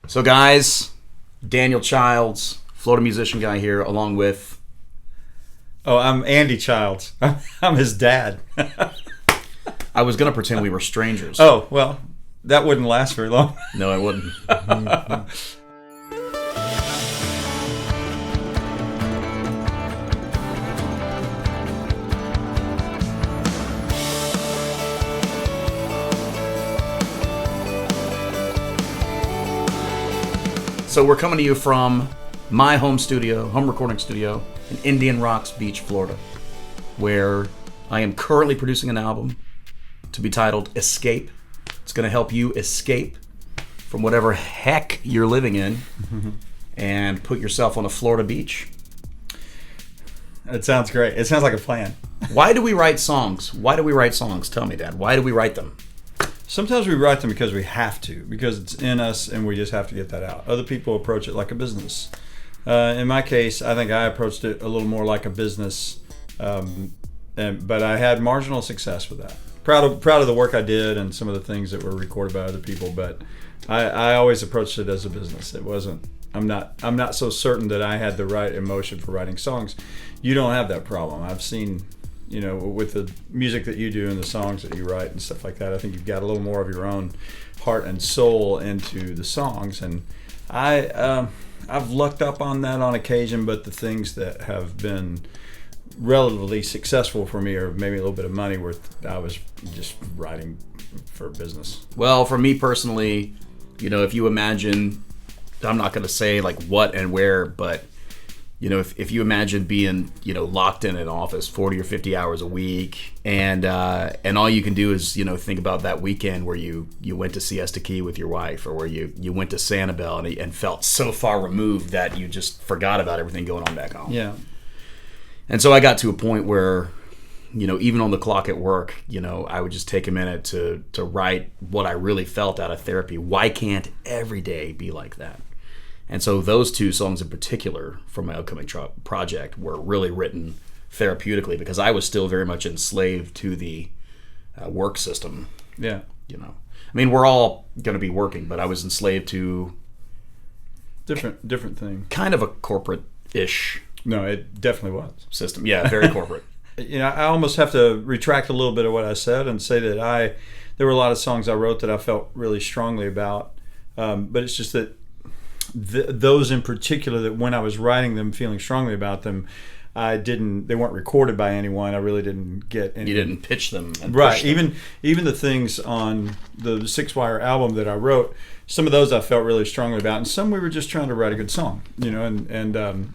So, guys, Daniel Childs, Florida musician guy here, along with. Oh, I'm Andy Childs. I'm his dad. I was going to pretend we were strangers. Oh, well, that wouldn't last very long. No, I wouldn't. So we're coming to you from my home recording studio in Indian Rocks Beach, Florida, where I am currently producing an album to be titled Escape. It's going to help you escape from whatever heck you're living in and put yourself on a Florida beach. It sounds great. It sounds like a plan. Why do we write songs? Tell me, Dad. Why do we write them? Sometimes we write them because we have to, because it's in us and we just have to get that out. Other people approach it like a business. In my case, I think I approached it a little more like a business, but I had marginal success with that. Proud of the work I did and some of the things that were recorded by other people, but I always approached it as a business. It wasn't. I'm not so certain that I had the right emotion for writing songs. You don't have that problem. I've seen, with the music that you do and the songs that you write and stuff like that, I think you've got a little more of your own heart and soul into the songs. And I've lucked up on that on occasion, but the things that have been relatively successful for me, or maybe a little bit of money worth, I was just writing for business. Well, for me personally, if you imagine, I'm not going to say like what and where, but if you imagine being, locked in an office 40 or 50 hours a week, and all you can do is, think about that weekend where you went to Siesta Key with your wife, or where you went to Sanibel and felt so far removed that you just forgot about everything going on back home. Yeah. And so I got to a point where, even on the clock at work, I would just take a minute to write what I really felt out of therapy. Why can't every day be like that? And so those two songs in particular from my upcoming project were really written therapeutically, because I was still very much enslaved to the work system. Yeah. I mean, we're all going to be working, but I was enslaved to different thing. Kind of a corporate-ish. No, it definitely was. System. Yeah, very corporate. I almost have to retract a little bit of what I said and say that there were a lot of songs I wrote that I felt really strongly about, but it's just that those in particular, that when I was writing them, feeling strongly about them, they weren't recorded by anyone. I really didn't get any. You didn't pitch them. And right. Push them. Even the things on the Six Wire album that I wrote, some of those I felt really strongly about, and some we were just trying to write a good song, and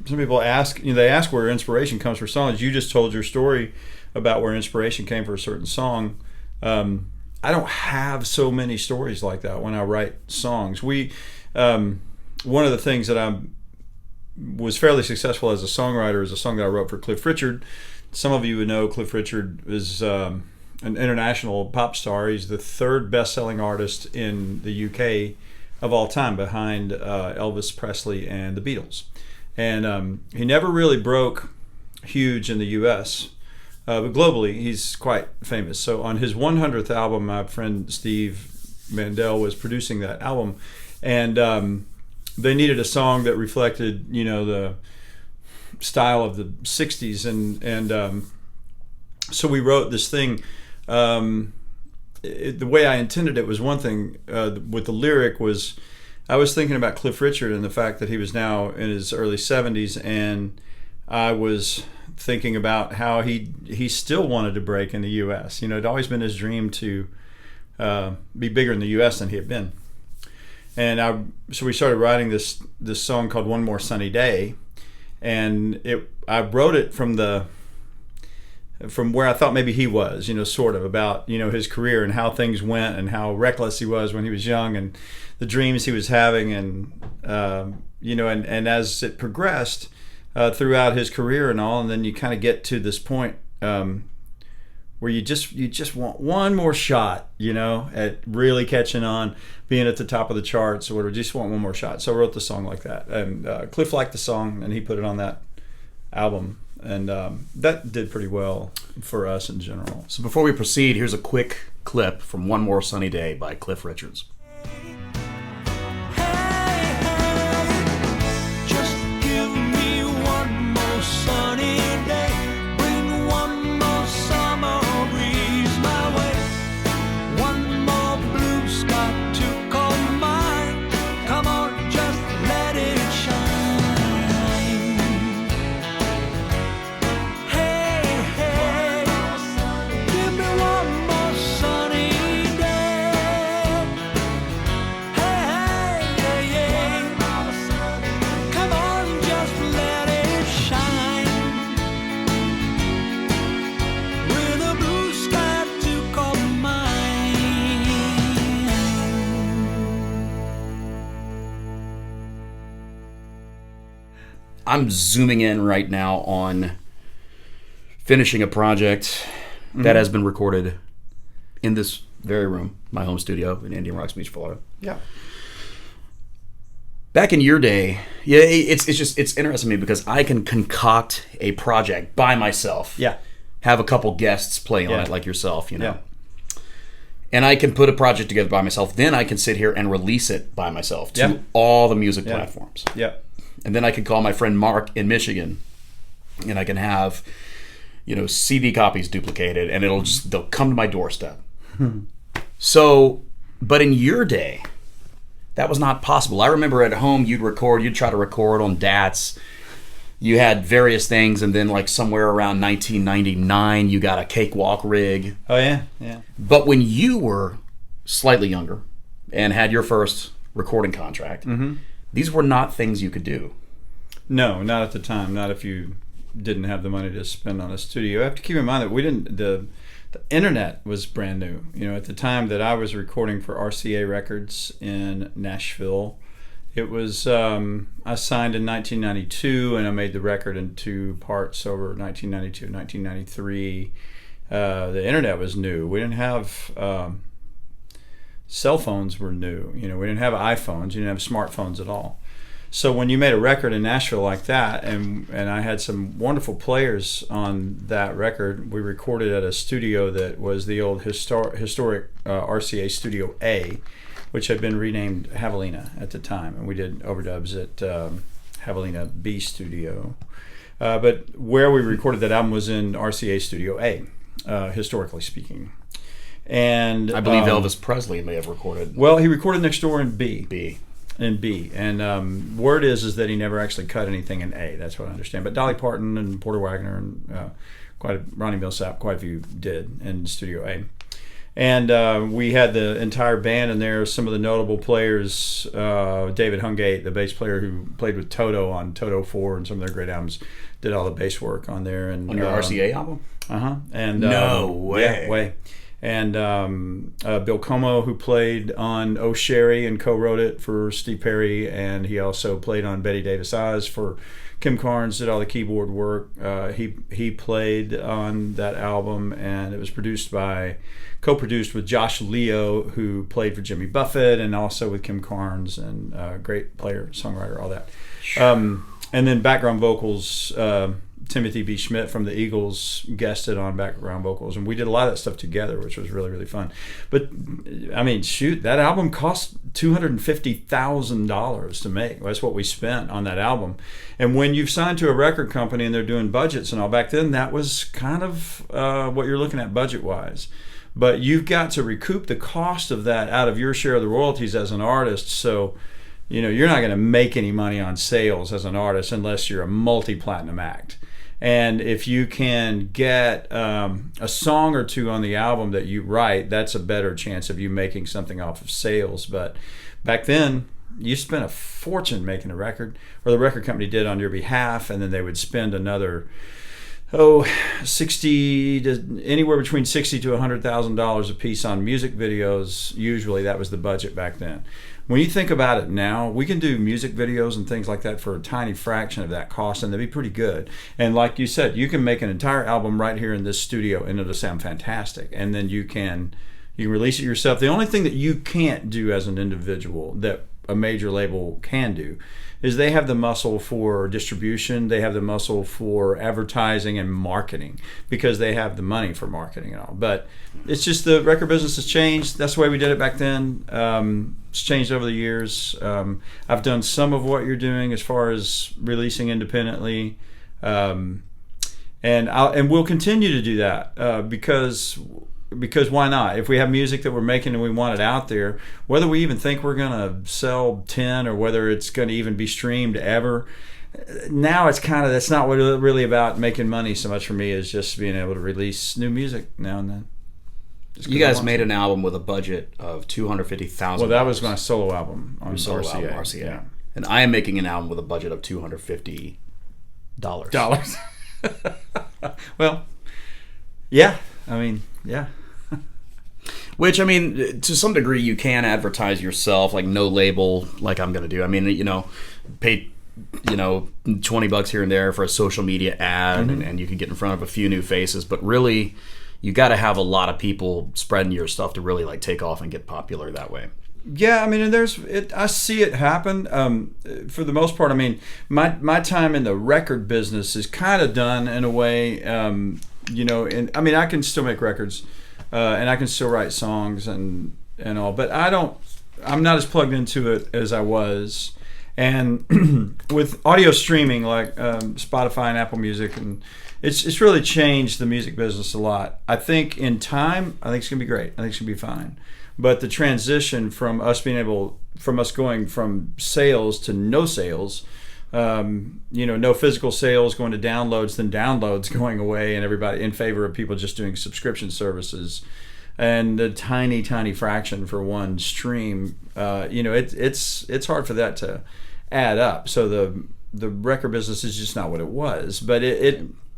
some people ask, they ask where inspiration comes for songs. You just told your story about where inspiration came for a certain song. I don't have so many stories like that when I write songs. One of the things that I was fairly successful as a songwriter is a song that I wrote for Cliff Richard. Some of you would know Cliff Richard is an international pop star. He's the third best-selling artist in the UK of all time, behind Elvis Presley and the Beatles. And he never really broke huge in the US, but globally he's quite famous. So on his 100th album, my friend Steve Mandel was producing that album, and they needed a song that reflected, the style of the 60s, and so we wrote this thing. The way I intended it was one thing. With the lyric was, I was thinking about Cliff Richard and the fact that he was now in his early 70s, and I was thinking about how he still wanted to break in the U.S. It'd always been his dream to be bigger in the U.S. than he had been. And so we started writing this song called One More Sunny Day, and I wrote it from where I thought maybe he was, sort of about, his career and how things went and how reckless he was when he was young and the dreams he was having, and and as it progressed throughout his career and all, and then you kind of get to this point where you just want one more shot, at really catching on, being at the top of the charts or whatever. Just want one more shot. So I wrote the song like that, and Cliff liked the song, and he put it on that album, and that did pretty well for us in general. So before we proceed, here's a quick clip from One More Sunny Day by Cliff Richards. I'm zooming in right now on finishing a project that has been recorded in this very room, my home studio in Indian Rocks Beach, Florida. Yeah. Back in your day, yeah, it's interesting to me because I can concoct a project by myself. Yeah. Have a couple guests play on Yeah. it like yourself, you know. Yeah. And I can put a project together by myself. Then I can sit here and release it by myself to Yeah. all the music Yeah. platforms. Yeah. And then I can call my friend Mark in Michigan, and I can have, CD copies duplicated, and they'll come to my doorstep. So, but in your day, that was not possible. I remember at home you'd try to record on DATs. You had various things, and then like somewhere around 1999, you got a cakewalk rig. Oh yeah, yeah. But when you were slightly younger and had your first recording contract, these were not things you could do. No, not at the time. Not if you didn't have the money to spend on a studio. You have to keep in mind that we didn't. The internet was brand new. At the time that I was recording for RCA Records in Nashville, it was I signed in 1992, and I made the record in two parts over 1992 and 1993. The internet was new. We didn't have cell phones were new. We didn't have iPhones. You didn't have smartphones at all. So when you made a record in Nashville like that, and I had some wonderful players on that record, we recorded at a studio that was the old historic RCA Studio A, which had been renamed Javelina at the time, and we did overdubs at Javelina B Studio. But where we recorded that album was in RCA Studio A, historically speaking. And I believe Elvis Presley may have recorded. Well, he recorded next door in B. B. In B. And word is that he never actually cut anything in A. That's what I understand. But Dolly Parton and Porter Wagoner and Ronnie Milsap, quite a few did in Studio A. And we had the entire band in there. Some of the notable players, David Hungate, the bass player who played with Toto on Toto 4 and some of their great albums, did all the bass work on there. And on your RCA album? Uh-huh. And no way. Yeah, way. And Bill Como, who played on Oh Sherry and co-wrote it for Steve Perry, and he also played on Betty Davis Eyes for Kim Carnes, did all the keyboard work. He played on that album, and it was co-produced with Josh Leo, who played for Jimmy Buffett, and also with Kim Carnes, and great player, songwriter, all that. And then background vocals, Timothy B. Schmidt from the Eagles guested on background vocals, and we did a lot of that stuff together, which was really, really fun. But I mean, shoot, that album cost $250,000 to make. That's what we spent on that album. And when you've signed to a record company and they're doing budgets and all, back then that was kind of what you're looking at budget-wise. But you've got to recoup the cost of that out of your share of the royalties as an artist. So you're not going to make any money on sales as an artist unless you're a multi-platinum act. And if you can get a song or two on the album that you write, that's a better chance of you making something off of sales. But back then, you spent a fortune making a record, or the record company did on your behalf, and then they would spend another, anywhere between $60,000 to $100,000 a piece on music videos. Usually that was the budget back then. When you think about it now, we can do music videos and things like that for a tiny fraction of that cost, and they'd be pretty good. And like you said, you can make an entire album right here in this studio, and it'll sound fantastic. And then you can release it yourself. The only thing that you can't do as an individual that a major label can do is they have the muscle for distribution, they have the muscle for advertising and marketing, because they have the money for marketing and all. But it's just the record business has changed. That's the way we did it back then. It's changed over the years. I've done some of what you're doing as far as releasing independently, and we'll continue to do that because why not? If we have music that we're making and we want it out there, whether we even think we're going to sell 10 or whether it's going to even be streamed ever, now it's that's not what it's really about making money so much for me, is just being able to release new music now and then. You guys made an album with a budget of $250,000. Well, that was my solo album on RCA. Yeah. And I am making an album with a budget of $250. Well, yeah. I mean, yeah. Which, I mean, to some degree, you can advertise yourself, like no label, like I'm going to do. I mean, pay $20 here and there for a social media ad, and you can get in front of a few new faces. But really, you got to have a lot of people spreading your stuff to really like take off and get popular that way. Yeah, I mean, and I see it happen. For the most part, I mean, my time in the record business is kind of done in a way. And I mean, I can still make records, and I can still write songs and all, but I'm not as plugged into it as I was. And with audio streaming like Spotify and Apple Music, and it's really changed the music business a lot. I think in time, I think it's gonna be great. I think it's gonna be fine. But the transition from us going from sales to no sales, no physical sales going to downloads, then downloads going away, and everybody in favor of people just doing subscription services, and a tiny fraction for one stream. It's hard for that to add up. So the record business is just not what it was. But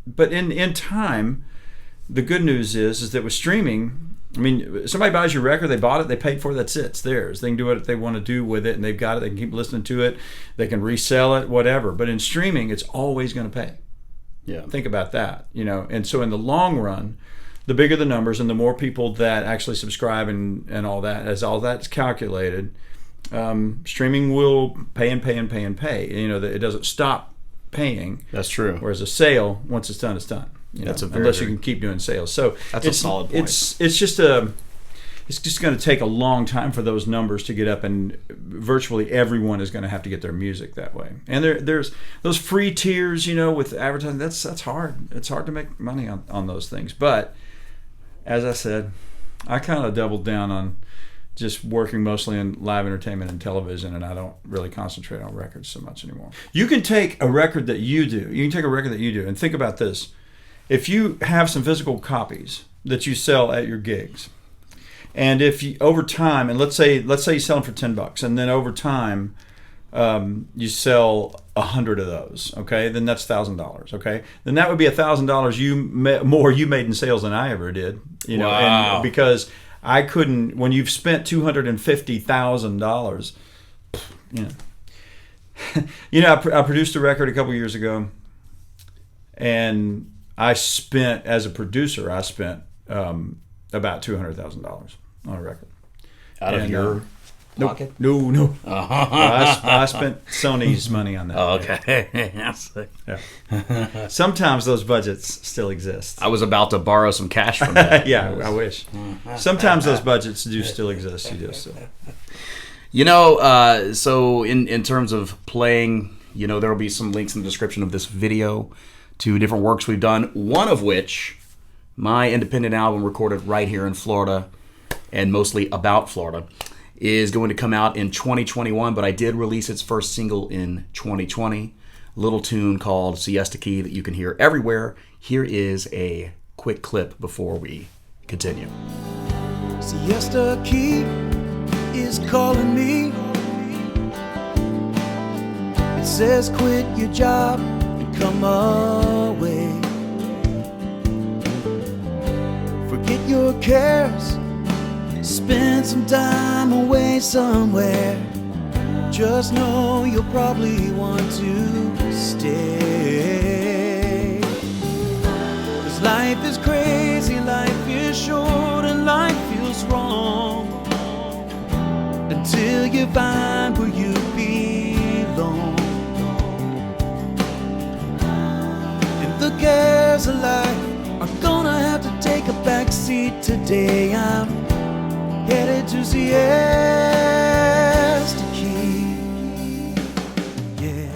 but in time, the good news is that with streaming, I mean, somebody buys your record, they bought it, they paid for it, that's it, it's theirs. They can do what they want to do with it, and they've got it, they can keep listening to it, they can resell it, whatever. But in streaming, it's always going to pay. Yeah. Think about that, And so in the long run, the bigger the numbers and the more people that actually subscribe and all that, as all that's calculated, streaming will pay and pay and pay and pay. It doesn't stop paying. That's true. Whereas a sale, once it's done, it's done. Unless you can keep doing sales. So that's a solid point. It's just going to take a long time for those numbers to get up, and virtually everyone is going to have to get their music that way. And there's those free tiers, with advertising. That's hard. It's hard to make money on those things. But as I said, I kind of doubled down on just working mostly in live entertainment and television, and I don't really concentrate on records so much anymore. You can take a record that you do. And think about this. If you have some physical copies that you sell at your gigs, and if you, over time, and let's say you sell them for $10, and then over time you sell 100 of those, okay, then that's $1,000, okay, then that would be $1,000 more you made in sales than I ever did, Wow. And because I couldn't, when you've spent $250,000, I produced a record a couple years ago, and as a producer, I spent about $200,000 on a record. Out of your pocket? No. I spent Sony's money on that. Oh, okay. Yeah. Sometimes those budgets still exist. I was about to borrow some cash from that. Yeah, I wish. Sometimes those budgets do still exist. So in terms of playing, there will be some links in the description of this video to different works we've done, one of which, my independent album recorded right here in Florida, and mostly about Florida, is going to come out in 2021, but I did release its first single in 2020, a little tune called Siesta Key that you can hear everywhere. Here is a quick clip before we continue. Siesta Key is calling me. It says quit your job and come away. Forget your cares, spend some time away somewhere. Just know you'll probably want to stay. 'Cause life is crazy, life is short, and life feels wrong until you find where you belong. And the cares of life are gonna have to take a back seat today. I'm headed to Siesta Key. Yeah.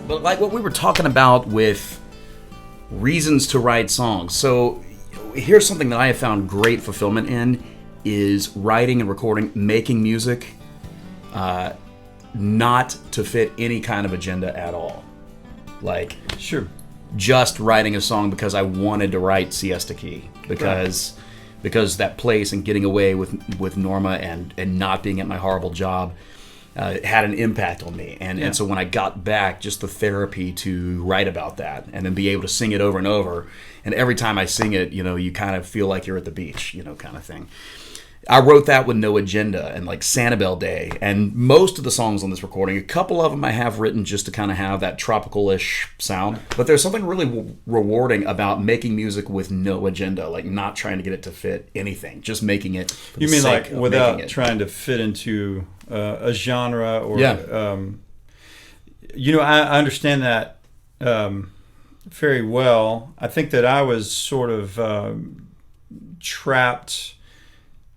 But like what we were talking about with reasons to write songs. So here's something that I have found great fulfillment in is writing and recording, making music, not to fit any kind of agenda at all. Like, Sure. just writing a song because I wanted to write Siesta Key. Because that place and getting away with Norma and not being at my horrible job had an impact on me. And so when I got back, just the therapy to write about that and then be able to sing it over and over. And every time I sing it, you kind of feel like you're at the beach, kind of thing. I wrote that with no agenda, and like Sanibel Day, and most of the songs on this recording, a couple of them I have written just to kind of have that tropical-ish sound. But there's something really rewarding about making music with no agenda, like not trying to get it to fit anything, just making it. For the You mean sake like of without making it. trying to fit into a genre or Yeah. I understand that very well. I think that I was sort of trapped.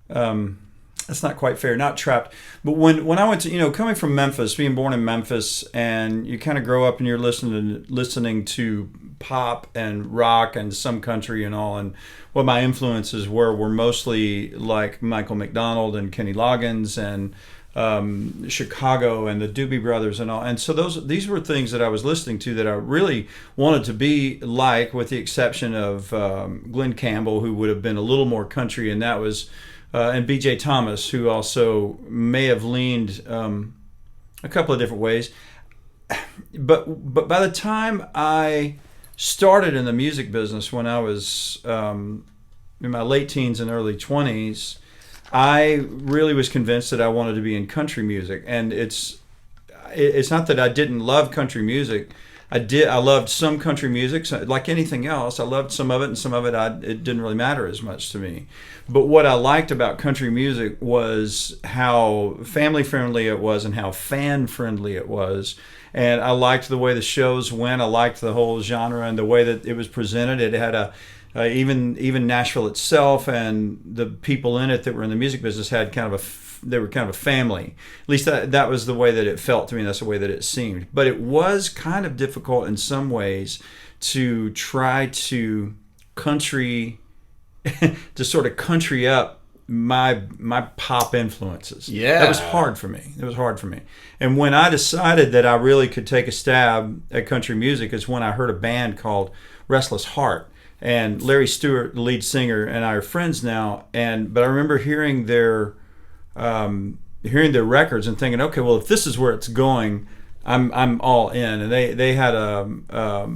That's not quite fair. Not trapped, but when I went to coming from Memphis, being born in Memphis, and you kind of grow up and you're listening to pop and rock and some country and all, and what my influences were mostly like Michael McDonald and Kenny Loggins and Chicago and the Doobie Brothers and all. And so these were things that I was listening to that I really wanted to be like, with the exception of Glenn Campbell, who would have been a little more country, and that was and B.J. Thomas, who also may have leaned a couple of different ways. But by the time I started in the music business, when I was in my late teens and early 20s, I really was convinced that I wanted to be in country music. And it's not that I didn't love country music. I loved some country music, so like anything else. I loved some of it, and some of it it didn't really matter as much to me. But what I liked about country music was how family friendly it was and how fan friendly it was. And I liked the way the shows went. I liked the whole genre and the way that it was presented. It had even Nashville itself and the people in it that were in the music business had they were kind of a family. At least that was the way that it felt to me. That's the way that it seemed. But it was kind of difficult in some ways to try to sort of country up my pop influences. Yeah. That was hard for me. It was hard for me. And when I decided that I really could take a stab at country music is when I heard a band called Restless Heart. And Larry Stewart, the lead singer, and I are friends now. But I remember hearing their records and thinking, okay, well, if this is where it's going, I'm all in. And they had a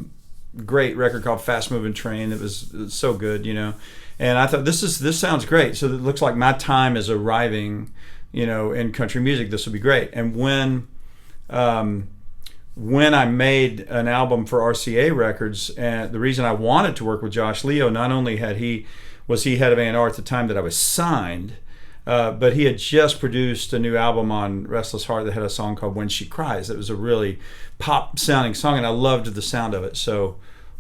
great record called Fast Moving Train that was so good, And I thought this sounds great. So it looks like my time is arriving, in country music. This would be great. And when I made an album for RCA Records, and the reason I wanted to work with Josh Leo, not only was he head of A&R at the time that I was signed, but he had just produced a new album on Restless Heart that had a song called When She Cries. It was a really pop-sounding song, and I loved the sound of it. So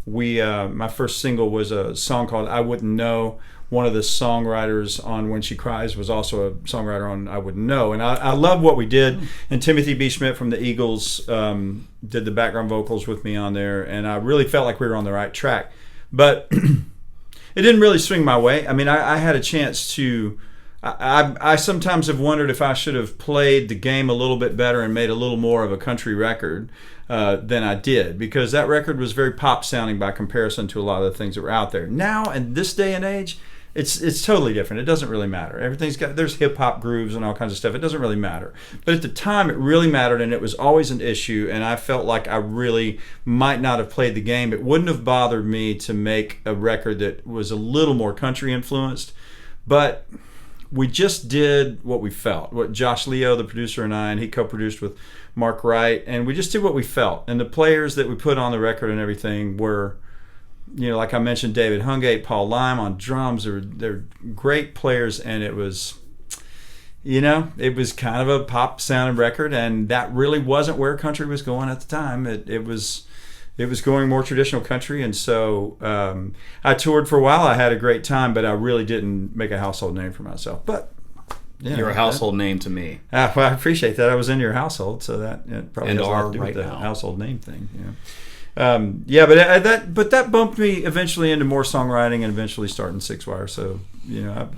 my first single was a song called I Wouldn't Know. One of the songwriters on When She Cries was also a songwriter on I Wouldn't Know. And I loved what we did. And Timothy B. Schmidt from the Eagles did the background vocals with me on there. And I really felt like we were on the right track. But it didn't really swing my way. I mean, I had a chance to... I sometimes have wondered if I should have played the game a little bit better and made a little more of a country record than I did, because that record was very pop sounding by comparison to a lot of the things that were out there. Now, in this day and age, it's totally different. It doesn't really matter. There's hip hop grooves and all kinds of stuff. It doesn't really matter. But at the time, it really mattered, and it was always an issue. And I felt like I really might not have played the game. It wouldn't have bothered me to make a record that was a little more country influenced, but we just did what we felt. What Josh Leo, the producer, and he co-produced with Mark Wright, and we just did what we felt. And the players that we put on the record and everything were, like I mentioned, David Hungate, Paul Lime on drums. They're great players, and it was, it was kind of a pop sounding record, and that really wasn't where country was going at the time. It was going more traditional country, and so I toured for a while. I had a great time, but I really didn't make a household name for myself. But you're a household name to me. Well, I appreciate that. I was in your household, so that probably has a lot to do with the now. Household name thing. But that bumped me eventually into more songwriting and eventually starting Six Wire. So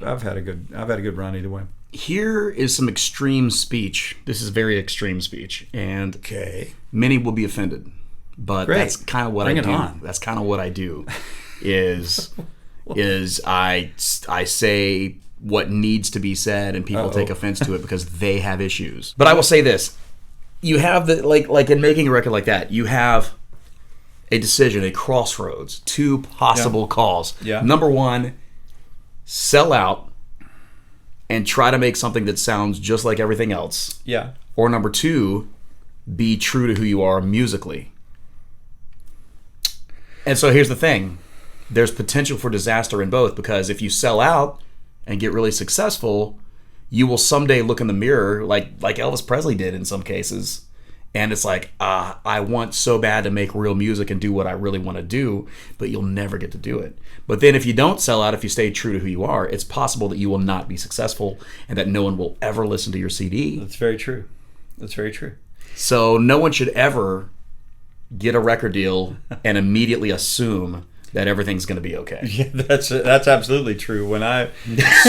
I've had a good run either way. Here is some extreme speech. This is very extreme speech, and Okay. many will be offended. But Great. that's kind of what Bring I it do. on. That's kind of what I do. is I say what needs to be said, and people take offense to it because they have issues. But I will say this: you have the like in making a record like that, you have a decision, a crossroads, two possible calls. Yeah. Number one, sell out and try to make something that sounds just like everything else. Yeah. Or number two, be true to who you are musically. And so here's the thing. There's potential for disaster in both, because if you sell out and get really successful, you will someday look in the mirror like Elvis Presley did in some cases. And it's like, I want so bad to make real music and do what I really want to do, but you'll never get to do it. But then if you don't sell out, if you stay true to who you are, it's possible that you will not be successful and that no one will ever listen to your CD. That's very true. That's very true. So no one should ever get a record deal and immediately assume that everything's going to be okay. Yeah, that's absolutely true. When I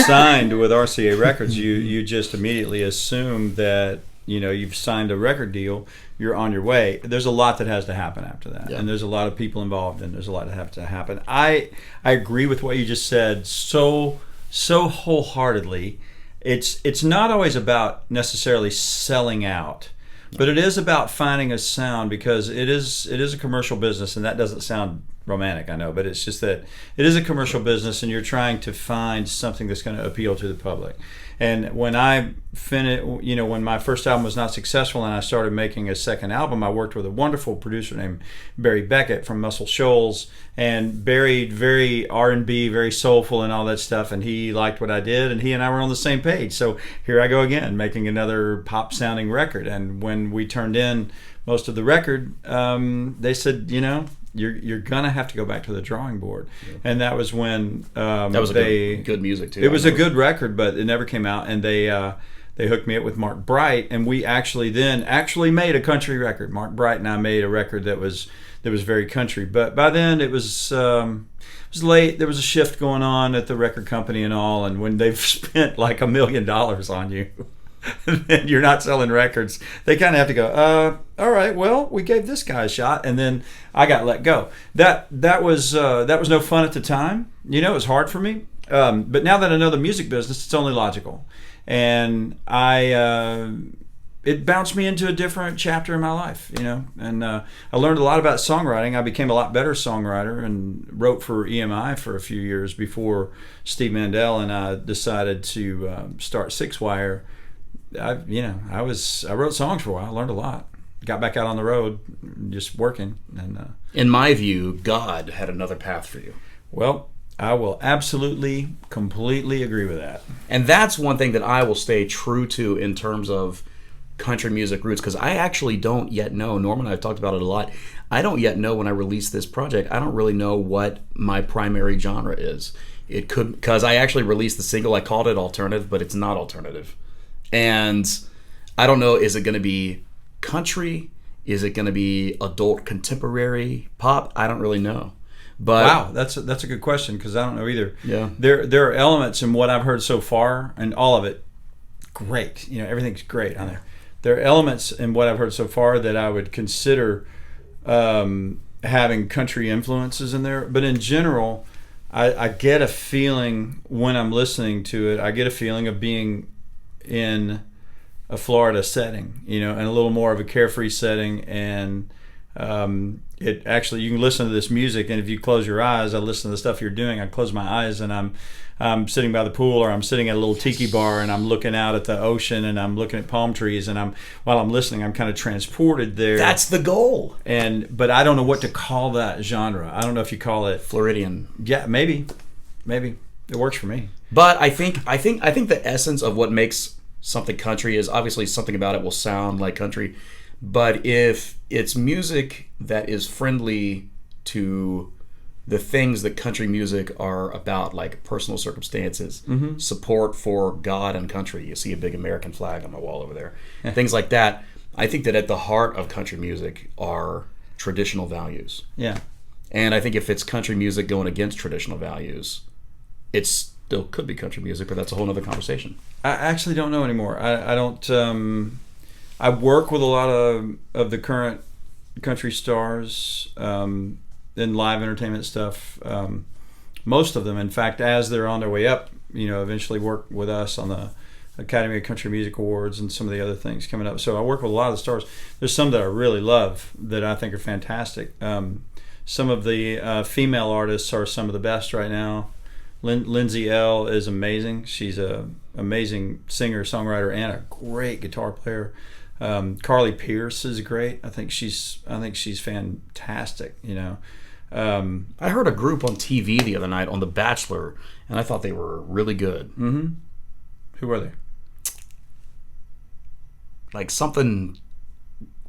signed with RCA Records, you just immediately assume that, you know, you've signed a record deal, you're on your way. There's a lot that has to happen after that. Yeah. And there's a lot of people involved, and there's a lot that have to happen. I agree with what you just said so wholeheartedly. It's not always about necessarily selling out, but it is about finding a sound, because it is a commercial business, and that doesn't sound romantic, I know, but it's just that it is a commercial business, and you're trying to find something that's going to appeal to the public. And when I finished, you know, when my first album was not successful and I started making a second album, I worked with a wonderful producer named Barry Beckett from Muscle Shoals, and Barry, very R&B, very soulful and all that stuff, and he liked what I did, and he and I were on the same page. So here I go again, making another pop sounding record. And when we turned in most of the record, they said, you know, you're gonna have to go back to the drawing board. Yeah. And that was when that was good music too. It was a good record, but it never came out. And they hooked me up with Mark Bright, and we actually made a country record. Mark Bright and I made a record that was very country. But by then it was late. There was a shift going on at the record company and all. And when they've spent like $1 million on you, and you're not selling records, they kind of have to go, all right, well, we gave this guy a shot, and then I got let go. That was no fun at the time. You know, it was hard for me. But now that I know the music business, it's only logical. And it bounced me into a different chapter in my life, you know. And I learned a lot about songwriting. I became a lot better songwriter and wrote for EMI for a few years before Steve Mandel and I decided to start Six Wire. I wrote songs for a while. I learned a lot. Got back out on the road, just working. And in my view, God had another path for you. Well, I will absolutely, completely agree with that. And that's one thing that I will stay true to in terms of country music roots, because I actually don't yet know. Norman and I have talked about it a lot. I don't yet know when I release this project. I don't really know what my primary genre is. It could, because I actually released the single. I called it alternative, but it's not alternative. And I don't know, is it going to be country? Is it going to be adult contemporary pop? I don't really know. But wow, that's a good question, because I don't know either. Yeah. There are elements in what I've heard so far, and all of it great. You know, everything's great on there. There are elements in what I've heard so far that I would consider having country influences in there. But in general, I get a feeling when I'm listening to it, I get a feeling of being in a Florida setting, you know, and a little more of a carefree setting. And it actually, you can listen to this music, and if you close your eyes, I listen to the stuff you're doing. I close my eyes, and I'm sitting by the pool, or I'm sitting at a little tiki bar, and I'm looking out at the ocean, and I'm looking at palm trees, and while I'm listening, I'm kind of transported there. That's the goal. But I don't know what to call that genre. I don't know if you call it Floridian. Yeah, maybe it works for me. But I think the essence of what makes something country is obviously something about it will sound like country. But if it's music that is friendly to the things that country music are about, like personal circumstances, support for God and country. You see a big American flag on my wall over there. Things like that. I think that at the heart of country music are traditional values. Yeah. And I think if it's country music going against traditional values, it still could be country music, but that's a whole other conversation. I actually don't know anymore. I don't... I work with a lot of the current country stars in live entertainment stuff. Most of them, in fact, as they're on their way up, you know, eventually work with us on the Academy of Country Music Awards and some of the other things coming up. So I work with a lot of the stars. There's some that I really love that I think are fantastic. Some of the female artists are some of the best right now. Lindsay L is amazing. She's a amazing singer, songwriter, and a great guitar player. Carly Pierce is great. I think she's fantastic. You know. I heard a group on TV the other night on The Bachelor, and I thought they were really good. Mm-hmm. Who are they? Like something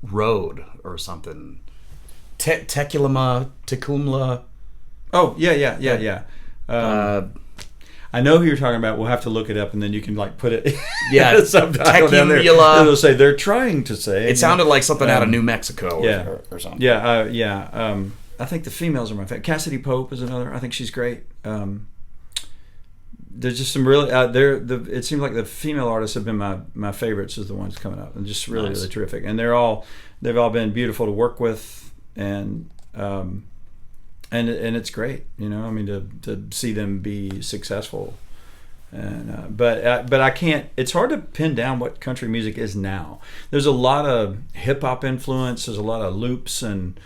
Road or something. Tecumla. Oh, yeah. I know who you're talking about. We'll have to look it up, and then you can like put it. Yeah, subtitle down there. They'll say they're trying to say. It sounded like something out of New Mexico. Or something. Yeah. I think the females are my favorite. Cassidy Pope is another. I think she's great. There's just some really. It seems like the female artists have been my favorites as the ones coming up, and just really really terrific. And they've all been beautiful to work with, and it's great. You know, I mean to see them be successful. And but I can't. It's hard to pin down what country music is now. There's a lot of hip hop influence. There's a lot of loops and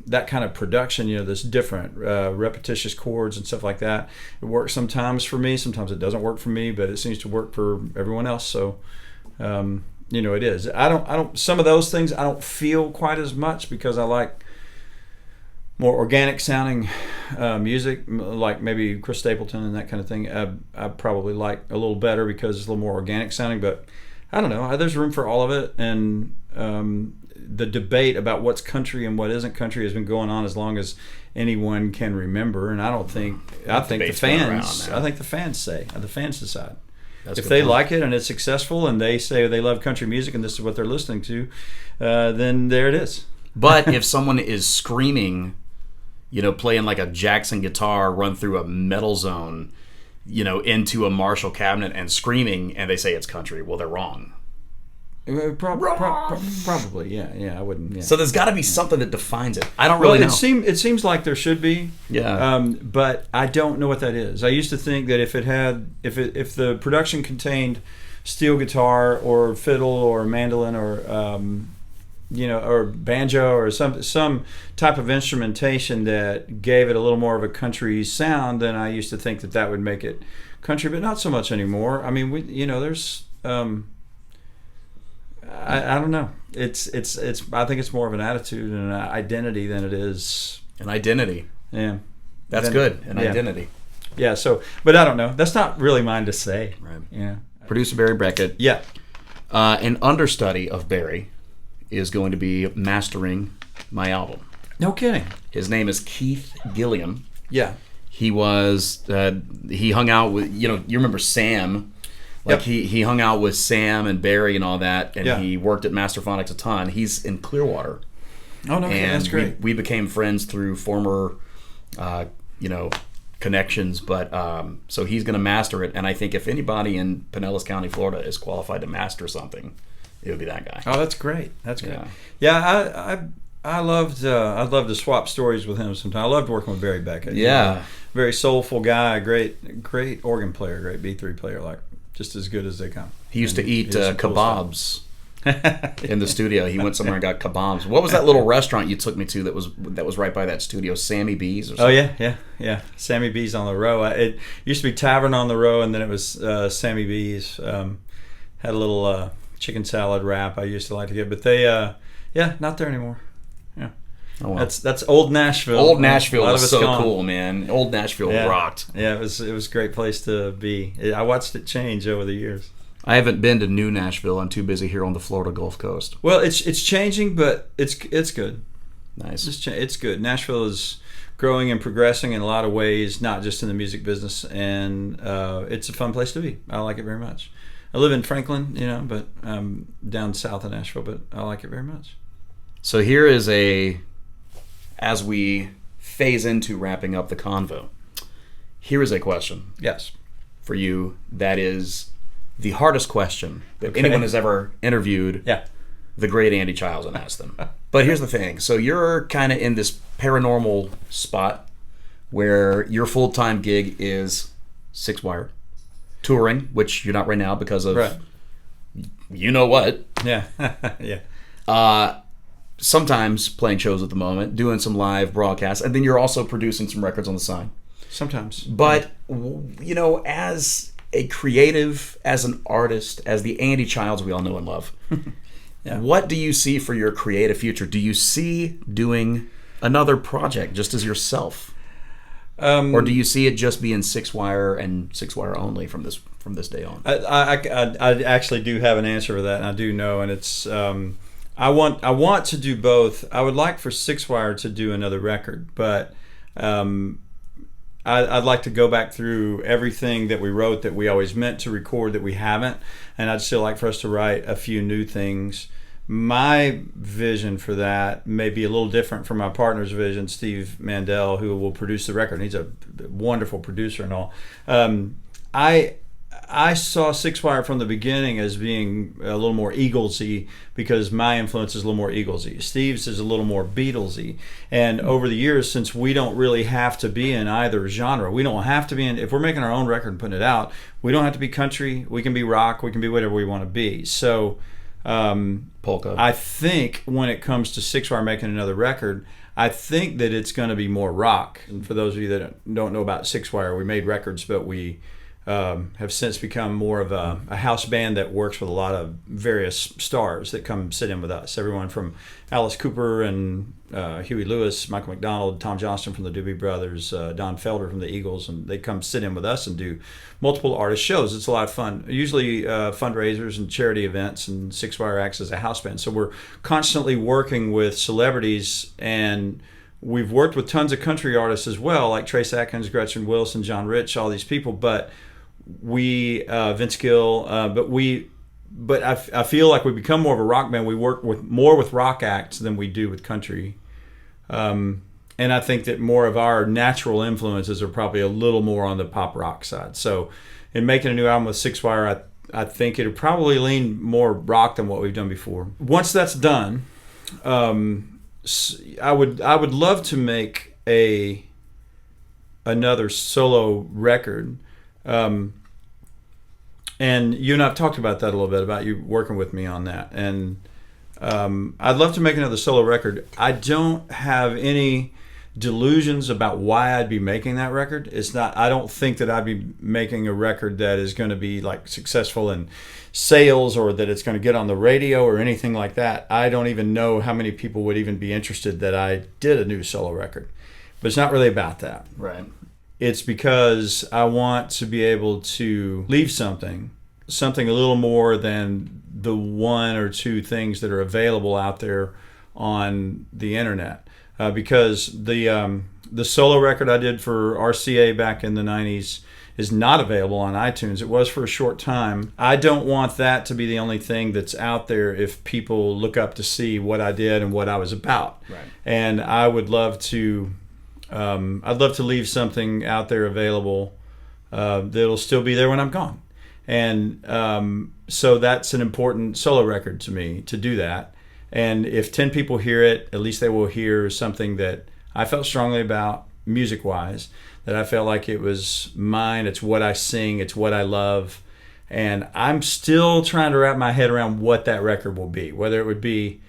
that kind of production. You know, that's different, repetitious chords and stuff like that. It works sometimes for me. Sometimes it doesn't work for me. But it seems to work for everyone else. So you know, it is. I don't. Some of those things I don't feel quite as much because I like more organic sounding music, like maybe Chris Stapleton and that kind of thing. I probably like a little better because it's a little more organic sounding, but I don't know. There's room for all of it, and the debate about what's country and what isn't country has been going on as long as anyone can remember. And I think the fans decide. If they like it and it's successful and they say they love country music and this is what they're listening to, then there it is. But if someone is screaming, you know, playing like a Jackson guitar run through a metal zone, you know, into a Marshall cabinet and screaming, and they say it's country, well, they're wrong. Probably, yeah. I wouldn't. Yeah. So there's got to be something that defines it. I don't really know. It seems like there should be. Yeah. But I don't know what that is. I used to think that if the production contained steel guitar or fiddle or mandolin or you know, or banjo or some type of instrumentation that gave it a little more of a country sound, then I used to think that would make it country, but not so much anymore. I mean, there's I don't know. It's I think it's more of an attitude and an identity than it is an identity. Yeah, that's good. An identity. Yeah. So, but I don't know. That's not really mine to say. Right. Yeah. Producer Barry Beckett. Yeah. An understudy of Barry is going to be mastering my album. No kidding. His name is Keith Gilliam. Yeah. He was he hung out with, you know, you remember Sam. Like he hung out with Sam and Barry and all that, and he worked at Masterphonics a ton. He's in Clearwater. Oh no, and that's great. We became friends through former you know, connections, but so he's going to master it, and I think if anybody in Pinellas County, Florida is qualified to master something, it would be that guy. Oh, that's great. That's great. Yeah, I'd love to swap stories with him sometime. I loved working with Barry Beckett. Yeah. Very soulful guy, great organ player, great B3 player, like just as good as they come. He used to eat kebabs in the studio. He went somewhere and got kebabs. What was that little restaurant you took me to that was right by that studio? Sammy B's or something? Oh yeah. Sammy B's on the Row. It used to be Tavern on the Row, and then it was Sammy B's. Had a little chicken salad wrap I used to like to get, but they not there anymore. Yeah. Oh, well. That's old Nashville. Old Nashville was so cool, man. Old Nashville rocked. Yeah, it was a great place to be. I watched it change over the years. I haven't been to New Nashville. I'm too busy here on the Florida Gulf Coast. Well, it's changing, but it's good. Nice. It's good. Nashville is growing and progressing in a lot of ways, not just in the music business, and it's a fun place to be. I like it very much. I live in Franklin, you know, but down south of Nashville, but I like it very much. So here is as we phase into wrapping up the convo, here is a question. Yes. For you, that is the hardest question that anyone has ever interviewed the great Andy Childs and asked them. But here's the thing. So you're kind of in this paranormal spot where your full-time gig is Six Wire, touring, which you're not right now because of you know what. Yeah. Yeah. Sometimes playing shows at the moment, doing some live broadcasts, and then you're also producing some records on the side. Sometimes. But, you know, as a creative, as an artist, as the Andy Childs we all know and love, what do you see for your creative future? Do you see doing another project just as yourself? Or do you see it just being Six Wire and Six Wire only from this day on? I actually do have an answer for that, and I do know, and it's I want to do both. I would like for Six Wire to do another record, but I'd like to go back through everything that we wrote that we always meant to record that we haven't, and I'd still like for us to write a few new things. My vision for that may be a little different from my partner's vision, Steve Mandel, who will produce the record. He's a wonderful producer and all. I saw Six Wire from the beginning as being a little more Eaglesy because my influence is a little more Eaglesy. Steve's is a little more Beatlesy. And over the years, since we don't really have to be in either genre, we don't have to be in, if we're making our own record and putting it out, we don't have to be country, we can be rock, we can be whatever we want to be. So Polka. I think when it comes to Six Wire making another record, I think that it's going to be more rock. And for those of you that don't know about Six Wire, we made records, but we have since become more of a house band that works with a lot of various stars that come sit in with us. Everyone from Alice Cooper and Huey Lewis, Michael McDonald, Tom Johnston from the Doobie Brothers, Don Felder from the Eagles, and they come sit in with us and do multiple artist shows. It's a lot of fun. Usually fundraisers and charity events, and Six Wire acts as a house band. So we're constantly working with celebrities, and we've worked with tons of country artists as well, like Trace Atkins, Gretchen Wilson, John Rich, all these people. But we Vince Gill, but I feel like we become more of a rock band. We work more with rock acts than we do with country, and I think that more of our natural influences are probably a little more on the pop rock side. So in making a new album with Six Wire, I think it'll probably lean more rock than what we've done before. Once that's done, I would love to make another solo record. And you and I have talked about that a little bit, about you working with me on that. And I'd love to make another solo record. I don't have any delusions about why I'd be making that record. It's not. I don't think that I'd be making a record that is going to be like successful in sales, or that it's going to get on the radio or anything like that. I don't even know how many people would even be interested that I did a new solo record. But it's not really about that. Right. It's because I want to be able to leave something a little more than the one or two things that are available out there on the internet. Because the solo record I did for RCA back in the 90s is not available on iTunes. It was for a short time. I don't want that to be the only thing that's out there if people look up to see what I did and what I was about. Right. And I would love to... I'd love to leave something out there available that'll still be there when I'm gone. And so that's an important solo record to me, to do that. And if 10 people hear it, at least they will hear something that I felt strongly about music-wise, that I felt like it was mine, it's what I sing, it's what I love. And I'm still trying to wrap my head around what that record will be, whether it would be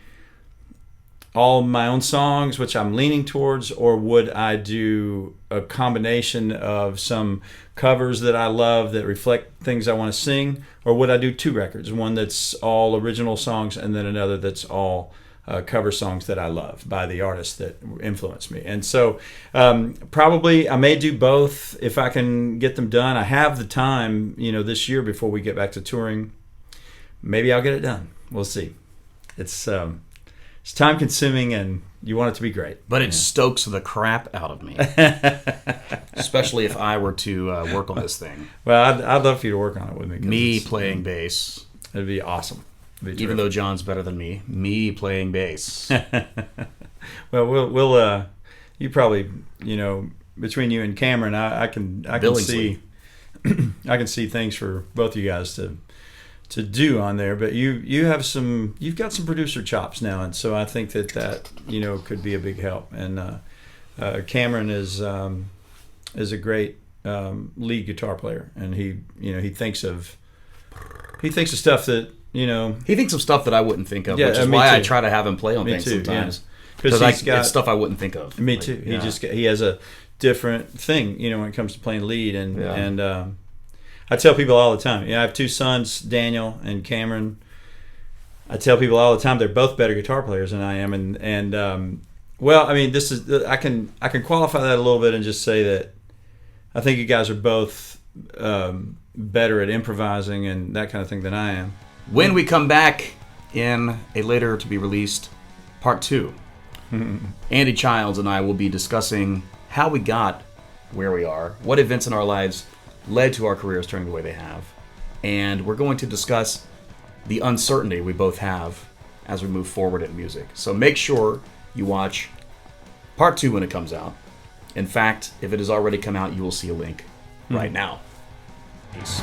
all my own songs, which I'm leaning towards, or would I do a combination of some covers that I love that reflect things I want to sing, or would I do two records, one that's all original songs and then another that's all cover songs that I love by the artists that influenced me. And so probably I may do both if I can get them done. I have the time, this year before we get back to touring. Maybe I'll get it done. We'll see. It's time consuming and you want it to be great. But it stokes the crap out of me. Especially if I were to work on this thing. Well, I'd love for you to work on it with me. Me playing bass. It'd be awesome. Even though John's better than me playing bass. Well, we'll you probably, between you and Cameron, I can see I can see things for both of you guys to do on there, but you've got some producer chops now, and so I think that could be a big help. And Cameron is a great lead guitar player, and he thinks of stuff that he thinks of stuff that I wouldn't think of, yeah, which is why I try to have him play on things sometimes. Because it's stuff I wouldn't think of. Me too. He has a different thing, when it comes to playing lead. Yeah. And I tell people all the time, I have two sons, Daniel and Cameron. I tell people all the time they're both better guitar players than I am, and well, I mean, this is I can qualify that a little bit and just say that I think you guys are both better at improvising and that kind of thing than I am. When we come back in a later to be released part 2, Andy Childs and I will be discussing how we got where we are, what events in our lives led to our careers turning the way they have, and we're going to discuss the uncertainty we both have as we move forward in music. So make sure you watch part 2 when it comes out. In fact, if it has already come out, you will see a link right now. Peace.